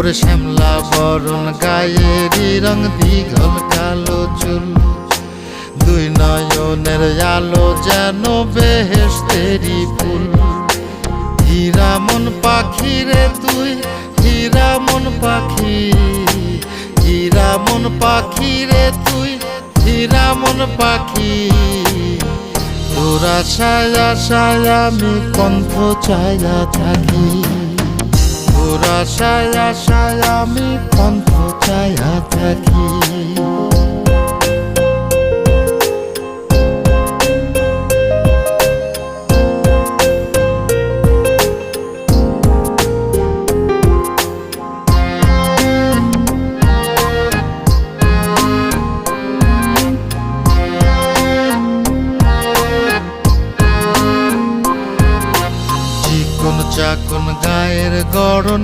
ওরে শ্যামলা বরণ গায়েরই রং দীঘল কালো চুল, দুই নয়নের আলো যেন বেহেশতেরি ফুল। হীরা মন পাখি রে তুই, হীরা মন পাখি, হীরা মন পাখি রে তুই, হীরা মন পাখি। তোর আশায় আশায় আমি পন্থ চাইয়া থাকি, তোর আশায় আশায় আমি পন্থ চাইয়া থাকি। চিকন চাকন গায়ের গড়ন